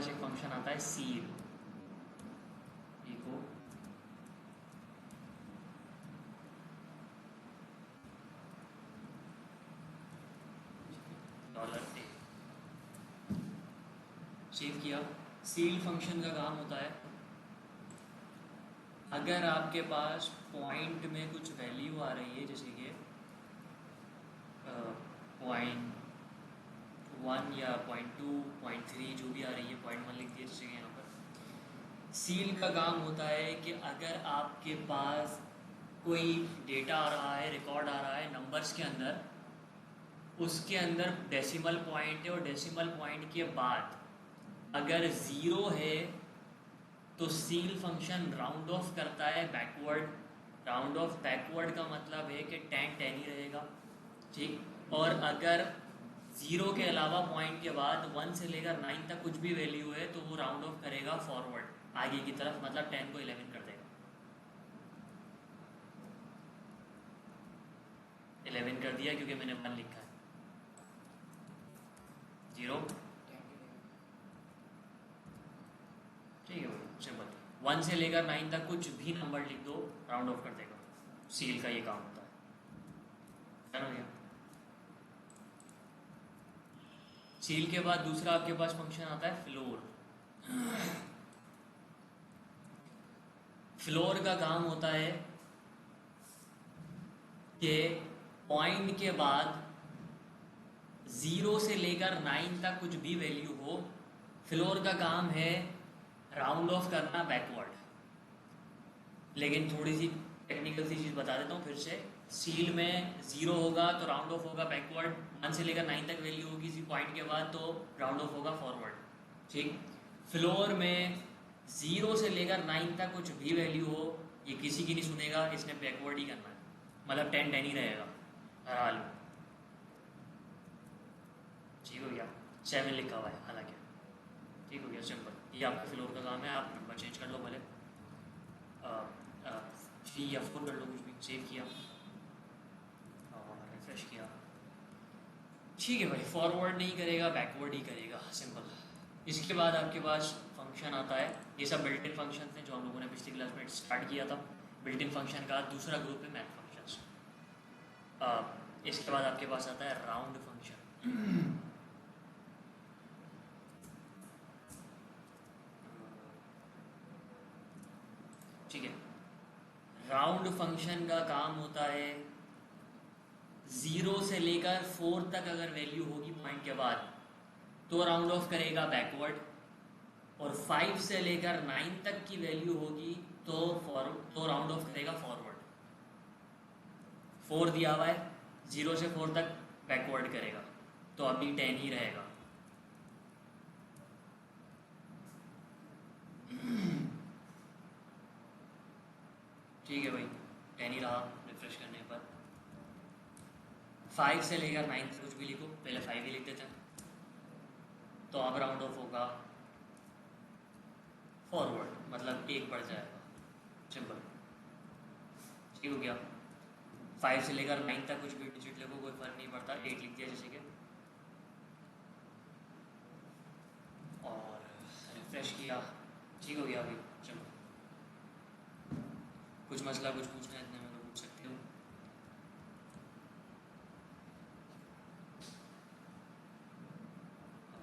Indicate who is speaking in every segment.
Speaker 1: पास एक फंक्शन आता है सील इको $a। सेव किया। सील फंक्शन का काम होता है, अगर आपके पास पॉइंट में कुछ वैल्यू आ रही है, जैसे कि .1 या .2 .3 जो भी आ रही है, .1 लिख दिया जैसे कि यहाँ पर। सील का काम होता है कि अगर आपके पास कोई डेटा आ रहा है, रिकॉर्ड आ रहा है नंबर्स के अंदर, उसके अंदर डेसिमल पॉइंट है और डेसिमल पॉइंट के बाद अगर ज़ीरो है तो सील फंक्शन राउंड ऑफ करता है बैकवर्ड। राउंड ऑफ बैकवर्ड का मतलब है कि 10 ही रहेगा, ठीक। और अगर ज़ीरो के अलावा पॉइंट के बाद 1 से लेकर 9 तक कुछ भी वैल्यू है तो वो राउंड ऑफ करेगा फॉरवर्ड आगे की तरफ, मतलब 10 को 11 कर देगा। 11 कर दिया क्योंकि मैंने 1 लिखा है। 0 ठीक है भाई, सिंपल। 1 से लेकर 9 तक कुछ भी नंबर लिख दो, राउंड ऑफ कर देगा। सील का ये काम होता है ना भैया। सील के बाद दूसरा आपके पास फंक्शन आता है फ्लोर। फ्लोर का काम होता है कि पॉइंट के बाद 0 से लेकर 9 तक कुछ भी वैल्यू हो, फ्लोर का काम है राउंड ऑफ करना बैकवर्ड। लेकिन थोड़ी सी टेक्निकल सी चीज़ बता देता हूँ फिर से। सील में 0 होगा तो राउंड ऑफ होगा बैकवर्ड, 1 से लेकर 9 तक वैल्यू होगी इसी पॉइंट के बाद तो राउंड ऑफ होगा फॉरवर्ड, ठीक। फ्लोर में 0 से लेकर 9 तक कुछ भी वैल्यू हो, ये किसी की नहीं सुनेगा, इसने बैकवर्ड ही करना है, मतलब 10 ही रहेगा हर हाल में, ठीक हो गया। 7 लिखा हुआ है हालांकि, ठीक हो गया, सिंपल। ये आपका फ्लोर का काम है, आप नंबर चेंज कर लो भले, 3 या 4 कर लो, कुछ भी। सेव किया और रिफ्रेश किया, ठीक है भाई। फॉरवर्ड नहीं करेगा, बैकवर्ड ही करेगा, सिंपल। इसके बाद आपके पास फंक्शन आता है, ये सब बिल्ट इन फंक्शन हैं जो हम लोगों ने पिछली क्लास में स्टार्ट किया था। बिल्ट इन फंक्शन का दूसरा ग्रुप है मैथ फंक्शंस। इसके बाद आपके पास आता है राउंड फंक्शन। ठीक है, राउंड फंक्शन का काम होता है 0 से लेकर 4 तक अगर वैल्यू होगी पॉइंट के बाद तो राउंड ऑफ करेगा बैकवर्ड, और 5 से लेकर 9 तक की वैल्यू होगी तो राउंड ऑफ करेगा फॉरवर्ड। 4 दिया हुआ है, 0 से 4 तक बैकवर्ड करेगा तो अभी 10 ही रहेगा। ठीक है भाई, 10 ही रहा रिफ्रेश करने पर। 5 से लेकर 9 तक कुछ भी लिखो, पहले 5 ही लिख देते हैं तो अब राउंड ऑफ होगा फॉरवर्ड, मतलब 1 बढ़ जाएगा, सिंपल, ठीक हो गया। 5 से लेकर 9 तक कुछ भी डिजिट लिखो, कोई फर्क नहीं पड़ता, 8 लिख दिया जैसे कि, और रिफ्रेश किया, ठीक हो गया भाई, चलो। कुछ मसला कुछ पूछना है इतने में तो पूछ सकते हो।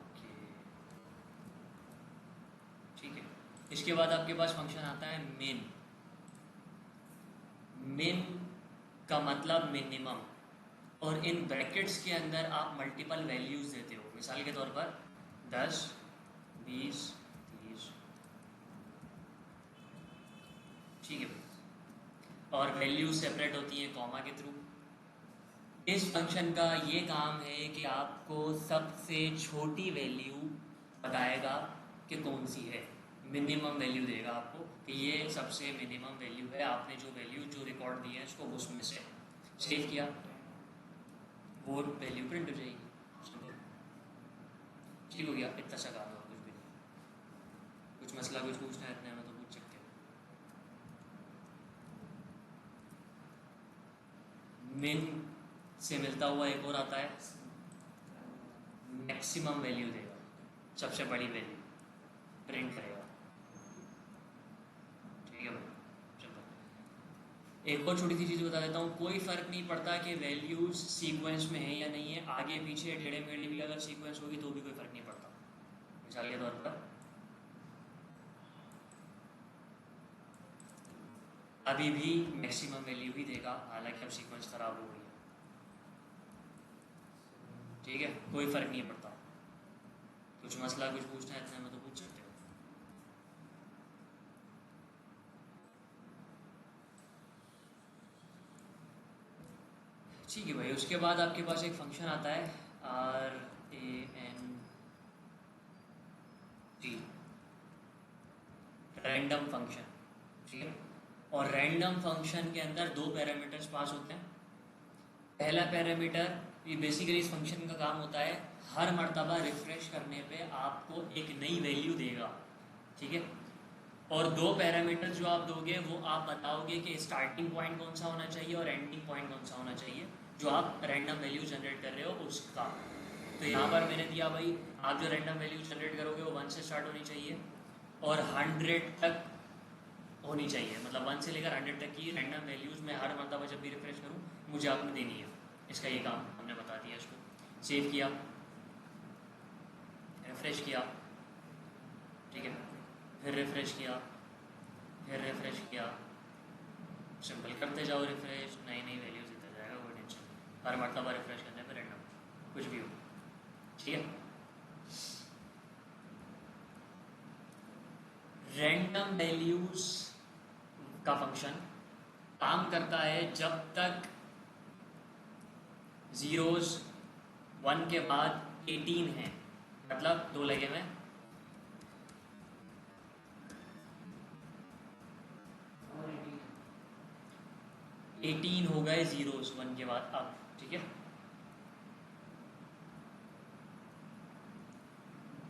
Speaker 1: ओके, ठीक है। इसके बाद आपके पास फंक्शन आता है मिन। मिन का मतलब मिनिमम, और इन ब्रैकेट्स के अंदर आप मल्टीपल वैल्यूज देते हो। मिसाल के तौर पर 10, 20, 30, ठीक है, और वैल्यूज सेपरेट होती है कॉमा के थ्रू। इस फंक्शन का ये काम है कि आपको सबसे छोटी वैल्यू बताएगा कि कौन सी है, मिनिमम वैल्यू देगा आपको कि ये सबसे मिनिमम वैल्यू है, आपने जो वैल्यू जो रिकॉर्ड दी है उसको उसमें से सेव किया, वो वैल्यू प्रिंट हो जाएगी, ठीक हो गया। इतना सा काम है, कुछ भी नहीं। कुछ मसला कुछ पूछना है इतने में तो पूछ सकते हो। मिन से मिलता हुआ एक और आता है मैक्सिमम वैल्यू देगा, सबसे बड़ी वैल्यू। प्रिंट करेगा। ठीक है भाई, चलो एक और छोटी सी चीज़ बता देता हूँ, कोई फ़र्क नहीं पड़ता कि वैल्यूज़ सीक्वेंस में है या नहीं है, आगे पीछे टेढ़े मेढ़े भी अगर सीक्वेंस होगी तो भी कोई फ़र्क नहीं पड़ता। मिसाल के तौर पर अभी भी मैक्सिमम वैल्यू ही देगा, हालांकि अब सीक्वेंस ख़राब हो गई है। ठीक है, कोई फ़र्क नहीं पड़ता। कुछ मसला कुछ पूछना है इतने में तो पूछ सकते हो। ठीक है भाई, उसके बाद आपके पास एक फंक्शन आता है RAND, रैंडम फंक्शन। ठीक है, और रैंडम फंक्शन के अंदर दो पैरामीटर्स पास होते हैं। पहला पैरामीटर, ये बेसिकली इस फंक्शन का काम होता है हर मर्तबा रिफ्रेश करने पे आपको एक नई वैल्यू देगा। ठीक है, और दो पैरामीटर जो आप दोगे वो आप बताओगे कि स्टार्टिंग पॉइंट कौन सा होना चाहिए और एंडिंग पॉइंट कौन सा होना चाहिए, जो आप रैंडम वैल्यू जनरेट कर रहे हो उसका। तो यहाँ पर मैंने दिया भाई, आप जो रैंडम वैल्यू जनरेट करोगे वो 1 से स्टार्ट होनी चाहिए और 100 तक होनी चाहिए, मतलब 1 से लेकर 100 तक की रैंडम वैल्यूज़ मैं हर मरतबा जब भी रिफ्रेश करूँ मुझे आपने देनी है। इसका ये काम हमने बता दिया। इसको सेव किया, रिफ्रेश किया, ठीक है, फिर रिफ्रेश किया, फिर रिफ्रेश किया, सिंपल करते जाओ रिफ्रेश, नई नई वैल्यूज देता जाएगा, कोई टेंशन नहीं। हर मरतबा रिफ्रेश करने पर रैंडम कुछ भी हो। ठीक है, रैंडम वैल्यूज का फंक्शन काम करता है जब तक जीरोस 1 के बाद 18 है, मतलब दो लगे में 18 हो गए जीरोस 1 के बाद अब। ठीक है,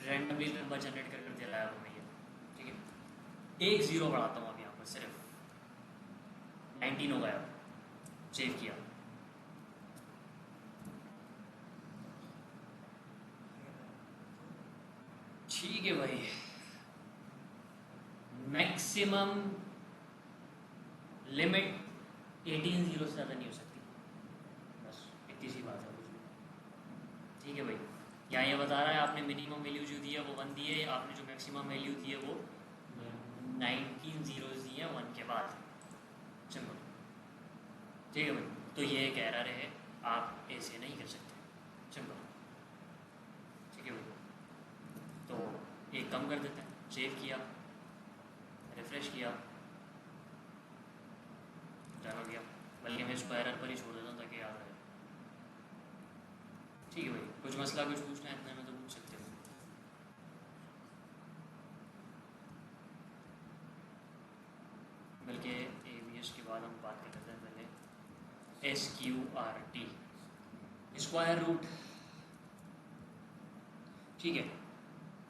Speaker 1: रैंडमली नंबर जनरेट कर दे रहा है हमें ये। ठीक है, एक जीरो बढ़ाता हूँ अब यहाँ पर, सिर्फ 19 हो गया। सेव किया, ठीक है भाई, मैक्सिमम लिमिट 18 जीरो से ज़्यादा नहीं हो सकती, बस इतनी सी बात है। कुछ ठीक है भाई, यहाँ ये बता रहा है आपने मिनिमम वैल्यू जो दी है वो 1 दी है, आपने जो मैक्सिमम वैल्यू दी है वो 19 जीरोस दी है 1 के बाद। चलो ठीक है भाई, तो ये एक एरर है, आप ऐसे नहीं कर सकते। सिंपल, ठीक है भाई, तो एक कम कर देते हैं। सेव किया, रिफ्रेश किया, डन हो गया। बल्कि मैं इसको एरर पर ही छोड़ देता हूँ ताकि याद रहे। ठीक है भाई, कुछ मसला कुछ पूछना है इतने में तो पूछ सकते हो। बल्कि ABS के बाद हम बात कर लेते हैं पहले SQRT, स्क्वायर रूट। ठीक है,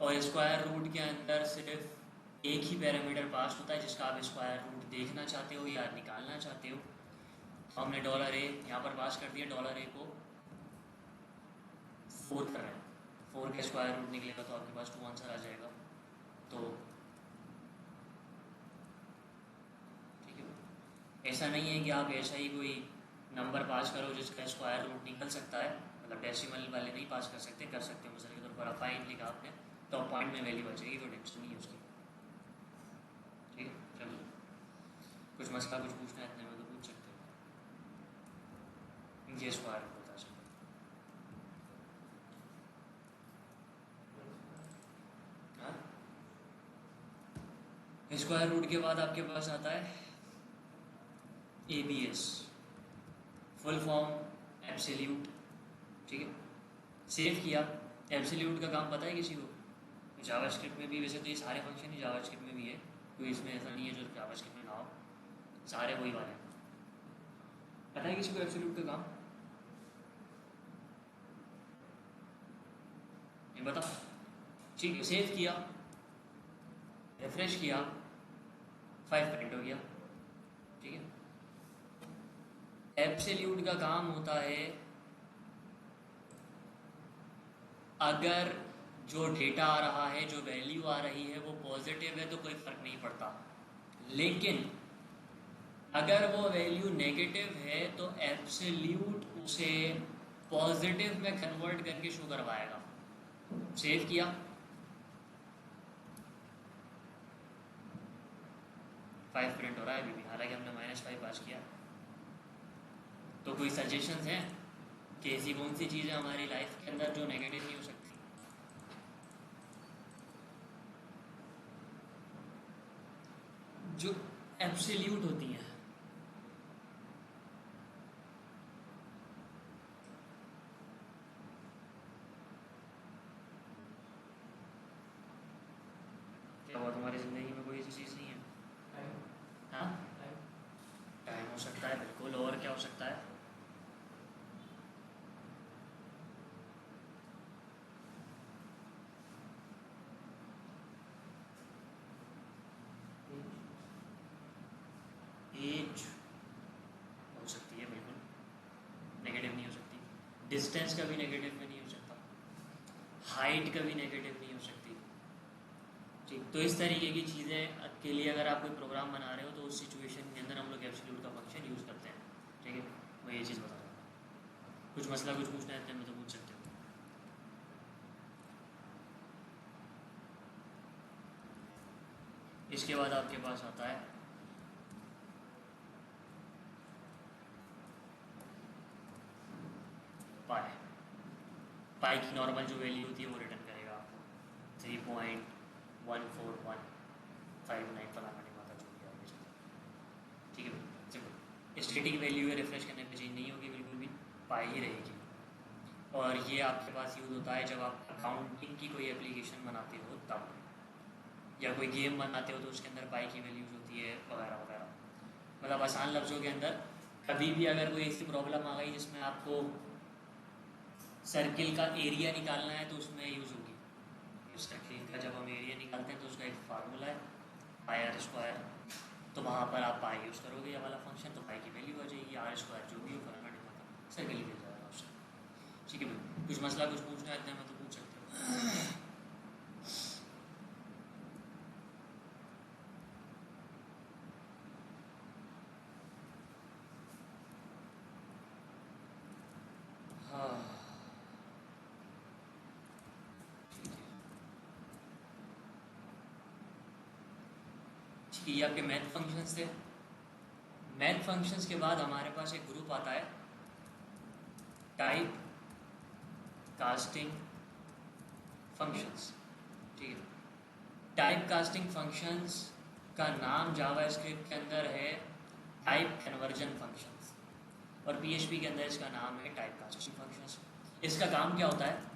Speaker 1: और स्क्वायर रूट के अंदर सिर्फ एक ही पैरामीटर पास होता है जिसका आप स्क्वायर रूट देखना चाहते हो या निकालना चाहते हो। तो हमने $A यहाँ पर पास कर दिया, $A को 4 कर रहे हैं, 4 का स्क्वायर रूट निकलेगा तो आपके पास 2 आंसर आ जाएगा। तो ठीक है, ऐसा नहीं है कि आप ऐसा ही कोई नंबर पास करो जिसका स्क्वायर रूट निकल सकता है, मतलब डेसिमल वाले नहीं पास कर सकते, कर सकते हो। मिसाल के तौर पर अपाइन लिखा आपने तो पॉइंट में वैल्यू बचेगी, कोई टेंशन नहीं है उसकी। ठीक है, चलो कुछ मसला कुछ पूछना है इतने में तो पूछ सकते हो। ये स्क्वायर रूट बता सकते हाँ, स्क्वायर रूट के बाद आपके पास आता है ABS, फुल फॉर्म एब्सोल्यूट। ठीक है, सेव किया। एब्सोल्यूट का काम पता है किसी को? जावास्क्रिप्ट में भी, वैसे तो ये सारे फंक्शन ही जावास्क्रिप्ट में भी है, कोई इसमें ऐसा नहीं है जो जावास्क्रिप्ट में ना हो, सारे वही वाले हैं। पता है किसी को एब्सोल्यूट का काम? ये बता। ठीक है, सेव किया, रिफ्रेश किया, 5 प्रिंट हो गया। ठीक है, एब्सोल्यूट का काम होता है अगर जो डेटा आ रहा है, जो वैल्यू आ रही है वो पॉजिटिव है तो कोई फ़र्क नहीं पड़ता, लेकिन अगर वो वैल्यू नेगेटिव है तो एब्सोल्यूट उसे पॉजिटिव में कन्वर्ट करके शो करवाएगा। सेव किया, 5 प्रिंट हो रहा है अभी भी, हालांकि हमने -5 पास किया। तो कोई सजेशंस हैं कि ऐसी कौन सी चीज़ें हमारी लाइफ के अंदर जो नेगेटिव नहीं हो सकती? जो एब्सोल्यूट होती हैं। क्या हुआ, तुम्हारी ज़िंदगी में कोई ऐसी चीज़ नहीं है? हाँ, टाइम हो सकता है बिल्कुल, और क्या हो सकता है? एज हो सकती है बिल्कुल, नेगेटिव नहीं हो सकती। डिस्टेंस कभी नेगेटिव में नहीं हो सकता, हाइट कभी नेगेटिव नहीं हो सकती। ठीक, तो इस तरीके की चीज़ें के लिए अगर आप कोई प्रोग्राम बना रहे हो तो उस सिचुएशन के अंदर हम लोग एब्सोल्यूट का फंक्शन यूज़ करते हैं। ठीक है, मैं ये चीज़ बता रहा हूँ। कुछ मसला कुछ पूछना है मैं तो पूछ सकते हो। इसके बाद आपके पास आता है पाई। पाई की नॉर्मल जो वैल्यू होती है वो रिटर्न करेगा आपको 3.1415 फलाना ढिमाका जो भी आगे चलता है। ठीक है, सिंपल स्टेटिक वैल्यू है, रिफ्रेश करने पे चेंज नहीं होगी बिल्कुल भी, पाई ही रहेगी। और ये आपके पास यूज़ होता है जब आप अकाउंटिंग की कोई एप्लीकेशन बनाते हो तब, या कोई गेम बनाते हो तो उसके अंदर पाई की वैल्यूज़ होती है वगैरह वगैरह। मतलब आसान लफ्ज़ों के अंदर कभी भी अगर कोई ऐसी प्रॉब्लम आ गई जिसमें आपको सर्किल का एरिया निकालना है तो उसमें यूज़ होगी। सर्किल का जब हम एरिया निकालते हैं तो उसका एक फार्मूला है पाई आर स्क्वायर, तो वहाँ पर आप पाई यूज़ करोगे ये वाला फंक्शन, तो पाई की वैल्यू आ जाएगी, आर स्क्वायर जो भी हो फलाना ढिमाका सर्किल ही मिल जाएगा ऑप्शन। ठीक है भाई, कुछ मसला कुछ पूछना है मैं तो पूछ सकते हो। हाँ, ठीक है। ठीक है, ये आपके मैथ फंक्शंस थे। मैथ फंक्शंस के बाद हमारे पास एक ग्रुप आता है टाइप कास्टिंग फंक्शंस। ठीक है, टाइप कास्टिंग फंक्शंस का नाम जावा स्क्रिप्ट के अंदर है टाइप कन्वर्जन फंक्शंस, और पीएचपी के अंदर इसका नाम है टाइप कास्टिंग फंक्शंस। इसका काम क्या होता है?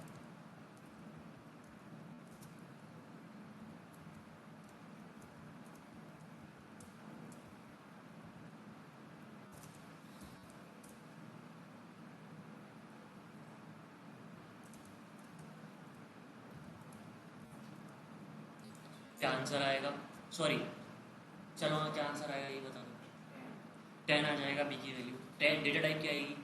Speaker 1: क्या आंसर आएगा? सॉरी, चलो हाँ, क्या आंसर आएगा ये बता दो। 10 आ जाएगा बी की वैल्यू। 10 डेटा टाइप क्या आएगी?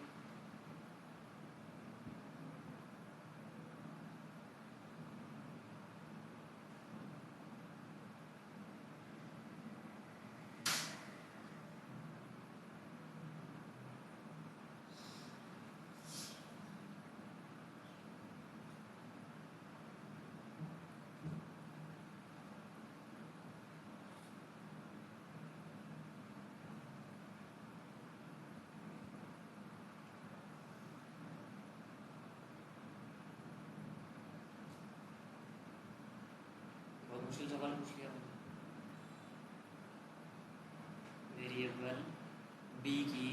Speaker 1: बहुत मुश्किल सवाल पूछ लिया मैंने। वेरिएबल बी की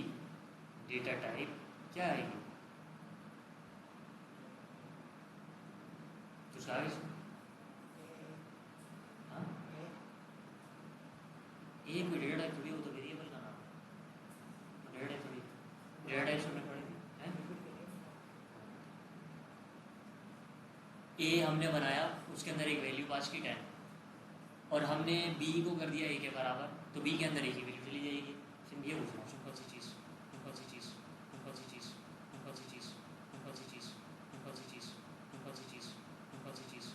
Speaker 1: डेटा टाइप क्या आएगी? कुछ आगे से? हाँ, ये कोई डेटा टाइप थोड़ी, वो तो वेरिएबल का नाम है, डेटा टाइप थोड़ी। डेटा टाइप हमने पढ़ी थी हैं? ए हमने बनाया, उसके अंदर एक वैल्यू पास की 10, और हमने बी को कर दिया ए के बराबर, तो बी के अंदर ए की वैल्यू चली जाएगी। फिर ये पूछ रहा हूँ सिंपल सी चीज़, सिंपल सी चीज़, सिंपल सी चीज़, सिंपल सी चीज़, सिंपल सी चीज़, सिंपल सी चीज़, सिंपल सी चीज़, सिंपल सी चीज़,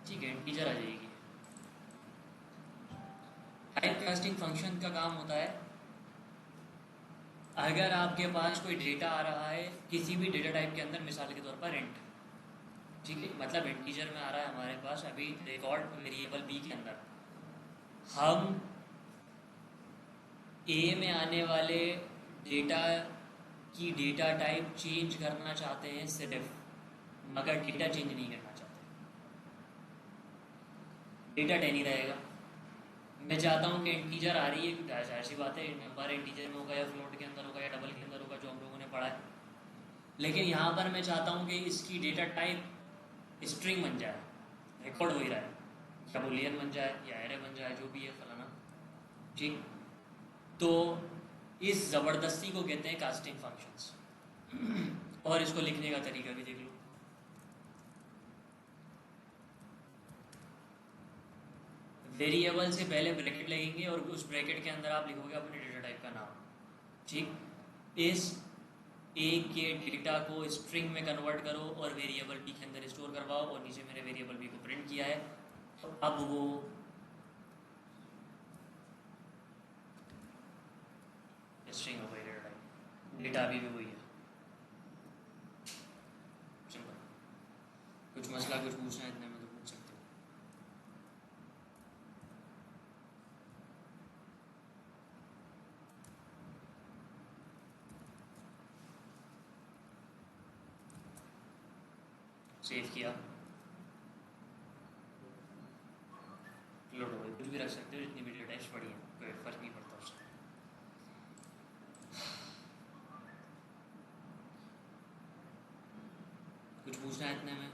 Speaker 1: ठीक है, इंटीजर आ जाएगी। टाइपकास्टिंग फंक्शन का काम होता है, अगर आपके पास कोई डेटा आ रहा है किसी भी डेटा टाइप के अंदर, मिसाल के तौर पर इंट, ठीक है, मतलब इंटीजर में आ रहा है हमारे पास अभी रिकॉर्ड वेरिएबल बी के अंदर, हम ए में आने वाले डेटा की डेटा टाइप चेंज करना चाहते हैं सिर्फ, मगर डेटा चेंज नहीं करना चाहते, डेटा 10 ही रहेगा। मैं चाहता हूँ कि इंटीजर आ रही है, ऐसी बात है, नंबर इंटीजर में होगा या फ्लोट के अंदर होगा या डबल के अंदर होगा, जो हम लोगों ने पढ़ा है, लेकिन यहाँ पर मैं चाहता हूँ कि इसकी डेटा टाइप स्ट्रिंग बन जाए, रिकॉर्ड हो ही रहा है, या बुलियन बन जाए या एरे बन जाए, जो भी है फलाना, ठीक। तो इस ज़बरदस्ती को कहते हैं कास्टिंग फंक्शंस। और इसको लिखने का तरीका भी देख लो। वेरिएबल से पहले ब्रैकेट लगेंगे और उस ब्रैकेट के अंदर आप लिखोगे अपने डेटा टाइप का नाम, ठीक। इस ए के डेटा को स्ट्रिंग में कन्वर्ट करो और वेरिएबल बी के अंदर स्टोर करवाओ, और नीचे मैंने वेरिएबल बी को प्रिंट किया है, तो अब वो स्ट्रिंग हो गई डेटा टाइप, डेटा अभी भी वही है। सिंपल। कुछ मसला कुछ पूछना है इतने में तो पूछ सकते हो। सेव किया, लोड हो गई, कुछ भी रख सकते हो, जितनी भी डेटा टाइप्स पड़ी हैं, कोई फर्क नहीं पड़ता उससे। कुछ पूछना है इतने में?